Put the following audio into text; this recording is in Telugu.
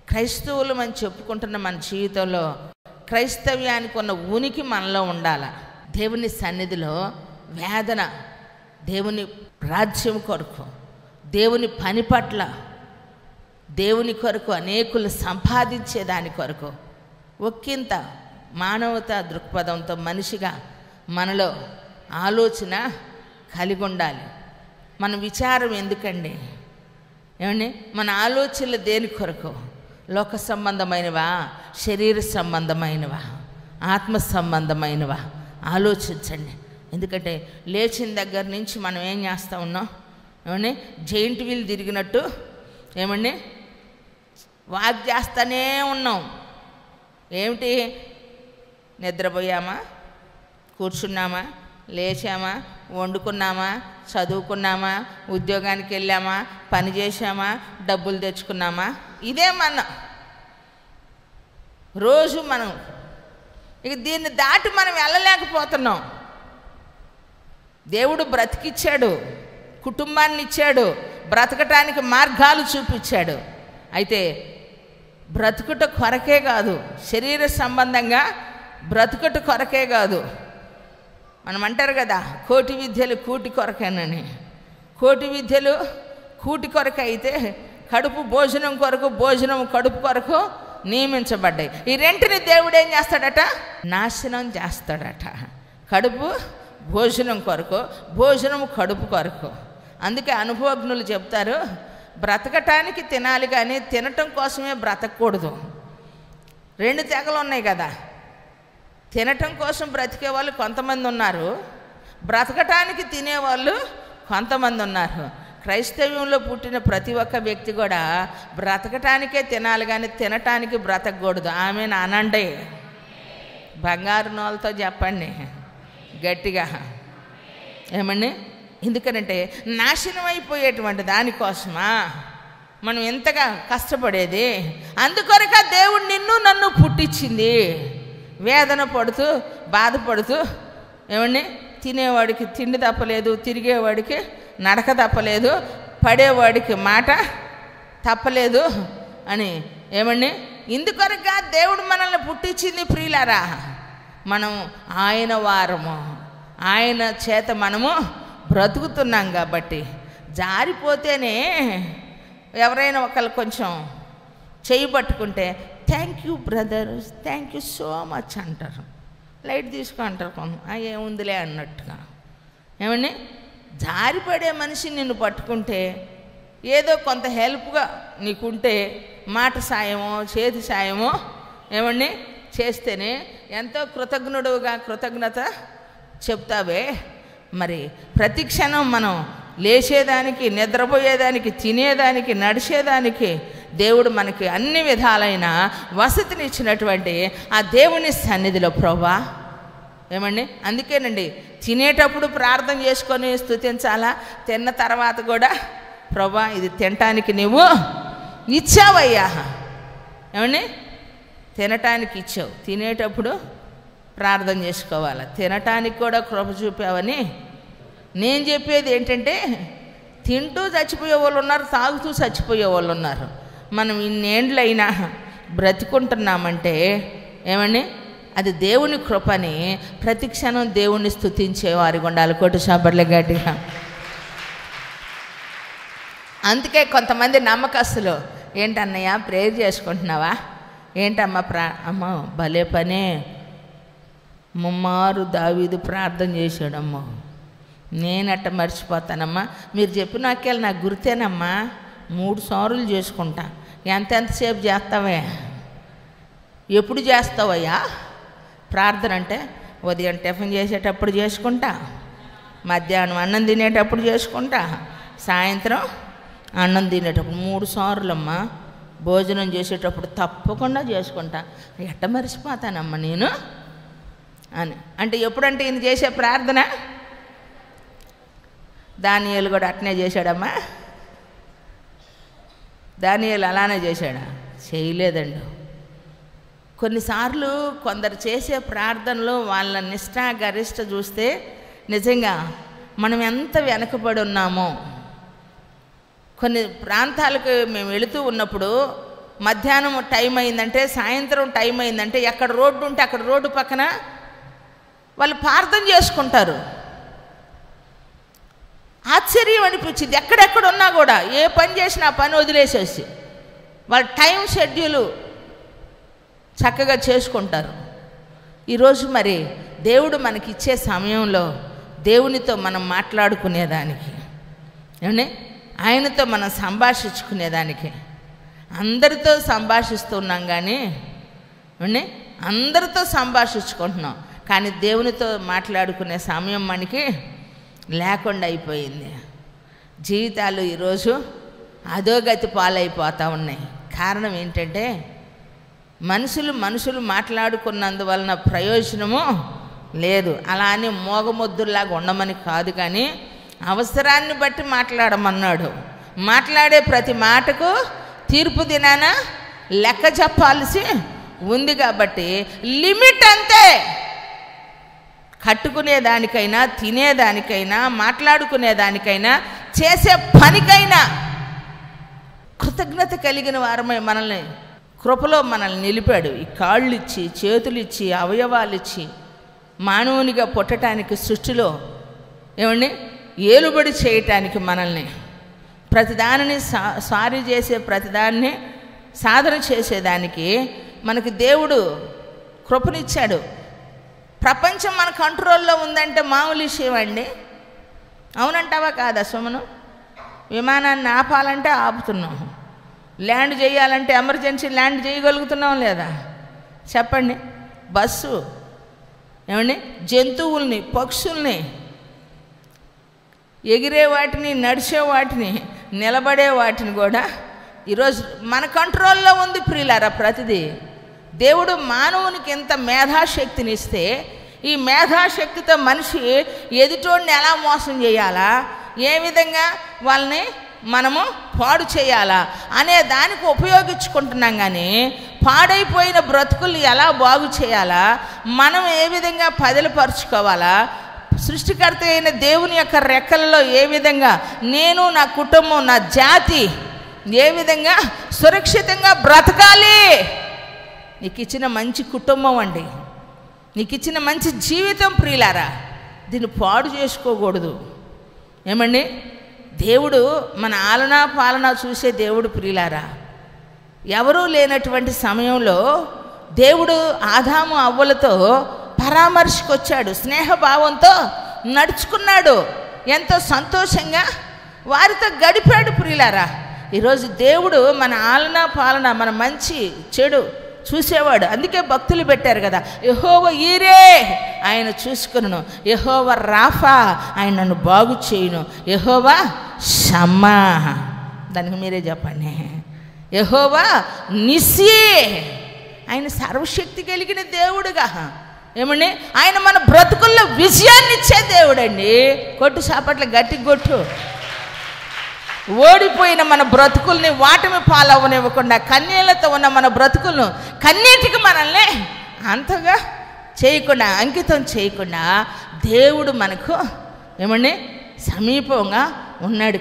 క్రైస్తవులు అని చెప్పుకుంటున్న మన జీవితంలో క్రైస్తవ్యానికి ఉన్న ఉనికి మనలో ఉండాలి. దేవుని సన్నిధిలో వేదన, దేవుని రాజ్యం కొరకు, దేవుని పని పట్ల, దేవుని కొరకు అనేకులు సంపాదించేదాని కొరకు ఒక్కింత మానవతా దృక్పథంతో మనిషిగా మనలో ఆలోచన కలిగి ఉండాలి. మన విచారం ఎందుకండి? ఏమండి, మన ఆలోచనలు దేని కొరకు? లోక సంబంధమైనవా, శరీర సంబంధమైనవా, ఆత్మ సంబంధమైనవా? ఆలోచించండి. ఎందుకంటే లేచిన దగ్గర నుంచి మనం ఏం చేస్తూ ఉన్నాం? ఏమండి, జైంట్ వీల్ తిరిగినట్టు ఏమండి వాక్ చేస్తూనే ఉన్నాం. ఏమిటి? నిద్రపోయామా, కూర్చున్నామా, లేచామా, వండుకున్నామా, చదువుకున్నామా, ఉద్యోగానికి వెళ్ళామా, పని చేసామా, డబ్బులు తెచ్చుకున్నామా? ఇదే మన రోజు. మనం ఇక దీన్ని దాటి మనం వెళ్ళలేకపోతున్నాం. దేవుడు బ్రతికిచ్చాడు, కుటుంబాన్ని ఇచ్చాడు, బ్రతకటానికి మార్గాలు చూపించాడు. అయితే బ్రతుకుట కొరకే కాదు, శరీర సంబంధంగా బ్రతుకుట కొరకే కాదు. మనం అంటారు కదా, కోటి విద్యలు కూటి కొరకేనని. కోటి విద్యలు కూటి కొరకే అయితే కడుపు భోజనం కొరకు, భోజనం కడుపు కొరకు నియమించబడ్డాయి. ఈ రెంటిని దేవుడు ఏం చేస్తాడట? నాశనం చేస్తాడట. కడుపు భోజనం కొరకు, భోజనం కడుపు కొరకు. అందుకే అనుభవజ్ఞులు చెప్తారు, బ్రతకటానికి తినాలి కానీ తినటం కోసమే బ్రతకూడదు. రెండు తెగలు ఉన్నాయి కదా. తినటం కోసం బ్రతికే వాళ్ళు కొంతమంది ఉన్నారు, బ్రతకటానికి తినేవాళ్ళు కొంతమంది ఉన్నారు. క్రైస్తవ్యంలో పుట్టిన ప్రతి ఒక్క వ్యక్తి కూడా బ్రతకటానికే తినాలి కానీ తినటానికి బ్రతకూడదు. ఆమె అనండి, బంగారు నోళ్ళతో చెప్పండి గట్టిగా. ఏమండి? ఎందుకనంటే నాశనం అయిపోయేటువంటి దానికోసమా మనం ఎంతగా కష్టపడేది? అందుకొరక దేవుడు నిన్ను నన్ను పుట్టించింది. వేదన పడుతూ, బాధపడుతూ, ఏమండి, తినేవాడికి తిండి తప్పలేదు, తిరిగేవాడికి నడక తప్పలేదు, పడేవాడికి మాట తప్పలేదు అని. ఏమండి? ఇందుకొరగా దేవుడు మనల్ని పుట్టించింది ప్రియులారా. మనం ఆయన వారము, ఆయన చేత మనము బ్రతుకుతున్నాం కాబట్టి. జారిపోతేనే ఎవరైనా ఒకళ్ళు కొంచెం చేయి పట్టుకుంటే thank you brother, thank you so much అంటారు, లైట్ తీసుకుంటారు కొంచెం, ఏముందిలే అన్నట్టుగా. ఏమండి? జారిపడే మనిషి నిన్ను పట్టుకుంటే ఏదో కొంత హెల్ప్గా నీకుంటే మాట సాయమో చేతి సాయమో ఏమండి చేస్తేనే ఎంతో కృతజ్ఞుడుగా కృతజ్ఞత చెప్తావే. మరి ప్రతి క్షణం మనం లేచేదానికి, నిద్రపోయేదానికి, తినేదానికి, నడిచేదానికి దేవుడు మనకి అన్ని విధాలైన వసతిని ఇచ్చినటువంటి ఆ దేవుని సన్నిధిలో ప్రభువా, ఏమండి, అందుకేనండి తినేటప్పుడు ప్రార్థన చేసుకొని స్తుతించాలా, తిన్న తర్వాత కూడా ప్రభువా ఇది తినటానికి నువ్వు ఇచ్చావయ్యా. ఏమండి? తినటానికి ఇచ్చావు, తినేటప్పుడు ప్రార్థన చేసుకోవాలి, తినటానికి కూడా కృప చూపావని. నేను చెప్పేది ఏంటంటే, తింటూ చచ్చిపోయే వాళ్ళు ఉన్నారు, తాగుతూ చచ్చిపోయే వాళ్ళు ఉన్నారు. మనం ఇన్నేండ్లైనా బ్రతికుంటున్నామంటే ఏమండి అది దేవుని కృపని. ప్రతి క్షణం దేవుణ్ణి స్తుతించే వారికి ఉండాలి. కొట్టు చప్పట్లు గట్టిగా. అందుకే కొంతమంది నమ్మకస్తులు, ఏంటన్నయ్య ప్రేయర్ చేసుకుంటున్నావా, ఏంటమ్మా అమ్మ భలే పనే, ముమ్మారు దావీదు ప్రార్థన చేశాడమ్మా, నేనట్ట మర్చిపోతానమ్మా, మీరు చెప్పిన వాక్యాలు నాకు గుర్తేనమ్మా, 3 సార్లు చేసుకుంటా. ఎంతసేపు చేస్తావే, ఎప్పుడు చేస్తావయ్యా ప్రార్థన అంటే? ఉదయం టిఫిన్ చేసేటప్పుడు చేసుకుంటా, మధ్యాహ్నం అన్నం తినేటప్పుడు చేసుకుంటా, సాయంత్రం అన్నం తినేటప్పుడు 3 సార్లమ్మా, భోజనం చేసేటప్పుడు తప్పకుండా చేసుకుంటా. ఎట్ట మర్చిపోతానమ్మా నేను అని. అంటే ఎప్పుడంటే ఈయన చేసే ప్రార్థన దానియేలు కూడా అట్నే చేశాడమ్మా. దానియేలు అలానే చేశాడా? చేయలేదండి. కొన్నిసార్లు కొందరు చేసే ప్రార్థనలో వాళ్ళ నిష్ఠ గరిష్ట చూస్తే నిజంగా మనం ఎంత వెనకబడి ఉన్నామో. కొన్ని ప్రాంతాలకు మేము వెళుతూ ఉన్నప్పుడు మధ్యాహ్నం టైం అయిందంటే, సాయంత్రం టైం అయిందంటే, ఎక్కడ రోడ్డు ఉంటే అక్కడ రోడ్డు పక్కన వాళ్ళు ప్రార్థన చేసుకుంటారు. ఆశ్చర్యం అనిపించింది. ఎక్కడెక్కడ ఉన్నా కూడా ఏ పని చేసినా ఆ పని వదిలేసేసి వాళ్ళ టైం షెడ్యూలు చక్కగా చేసుకుంటారు. ఈరోజు మరి దేవుడు మనకిచ్చే సమయంలో దేవునితో మనం మాట్లాడుకునేదానికి, ఏమండి, ఆయనతో మనం సంభాషించుకునేదానికి, అందరితో సంభాషిస్తున్నాం కానీ ఏమండి, అందరితో సంభాషించుకుంటున్నాం కానీ దేవునితో మాట్లాడుకునే సమయం మనకి లేకుండా అయిపోయింది. జీవితాలు ఈరోజు అధోగతి పాలైపోతూ ఉన్నాయి. కారణం ఏంటంటే మనుషులు మాట్లాడుకున్నందువలన ప్రయోజనము లేదు. అలా అని మోగముద్దులాగా ఉండమని కాదు, కానీ అవసరాన్ని బట్టి మాట్లాడమన్నాడు. మాట్లాడే ప్రతి మాటకు తీర్పు దినాన లెక్క చెప్పాల్సి ఉంది. కాబట్టి లిమిట్ అంతే. కట్టుకునేదానికైనా, తినేదానికైనా, మాట్లాడుకునేదానికైనా, చేసే పనికైనా కృతజ్ఞత కలిగిన వారమై మనల్ని కృపలో మనల్ని నిలిపాడు. ఈ కాళ్ళు ఇచ్చి, చేతులు ఇచ్చి, అవయవాలు ఇచ్చి మానవునిగా పుట్టడానికి, సృష్టిలో ఏమండి ఏలుబడి చేయటానికి, మనల్ని ప్రతిదానిని సారి చేసే, ప్రతిదాన్ని సాధన చేసేదానికి మనకి దేవుడు కృపనిచ్చాడు. ప్రపంచం మన కంట్రోల్లో ఉందంటే మామూలు విషయం అండి. అవునంటావా కాదా సోమను? విమానాన్ని ఆపాలంటే ఆపుతున్నాం, ల్యాండ్ చేయాలంటే ఎమర్జెన్సీ ల్యాండ్ చేయగలుగుతున్నాం లేదా చెప్పండి? బస్సు ఏమండి, జంతువుల్ని, పక్షుల్ని, ఎగిరే వాటిని, నడిచే వాటిని, నిలబడే వాటిని కూడా ఈరోజు మన కంట్రోల్లో ఉంది ప్రియులారా. ప్రతిదీ దేవుడు మానవునికి ఎంత మేధాశక్తిని ఇస్తే, ఈ మేధాశక్తితో మనిషి ఎదుటోడిని ఎలా మోసం చేయాలా, ఏ విధంగా వాళ్ళని మనము పాడు చేయాలా అనే దానికి ఉపయోగించుకుంటున్నాం. కానీ పాడైపోయిన బ్రతుకుల్ని ఎలా బాగు చేయాలా, మనం ఏ విధంగా పదిలపరుచుకోవాలా, సృష్టికర్త అయిన దేవుని యొక్క రెక్కలలో ఏ విధంగా నేను, నా కుటుంబం, నా జాతి ఏ విధంగా సురక్షితంగా బ్రతకాలి. నీకు ఇచ్చిన మంచి కుటుంబం అండి, నీకు ఇచ్చిన మంచి జీవితం ప్రియులారా, దీన్ని పాడు చేసుకోకూడదు. ఏమండి, దేవుడు మన ఆలనా పాలన చూసే దేవుడు ప్రియులారా. ఎవరూ లేనటువంటి సమయంలో దేవుడు ఆదాము అవ్వలతో పరామర్శకు వచ్చాడు, స్నేహభావంతో నడుచుకున్నాడు, ఎంతో సంతోషంగా వారితో గడిపాడు ప్రియులారా. ఈరోజు దేవుడు మన ఆలనా పాలన, మన మంచి చెడు చూసేవాడు. అందుకే భక్తులు పెట్టారు కదా, యెహోవా ఈరే ఆయన చూసుకును, యెహోవా రాఫా ఆయన నన్ను బాగు చేయును, యెహోవా షమ్మా దానికి మీరే చెప్పండి, యెహోవా నిస్సీ ఆయన సర్వశక్తి కలిగిన దేవుడుగా. ఏమండి, ఆయన మన బ్రతుకుల్లో విజయాన్ని ఇచ్చే దేవుడండి. కొట్టు చాపట్ల గట్టి కొట్టు. ఓడిపోయిన మన బ్రతుకుల్ని వాటమి పాలవ్వనివ్వకుండా, కన్నీళ్లతో ఉన్న మన బ్రతుకులను కన్నీటికి మనల్ని అంతగా చేయకుండా, అంకితం చేయకుండా దేవుడు మనకు ఏమండి సమీపంగా ఉన్నాడు.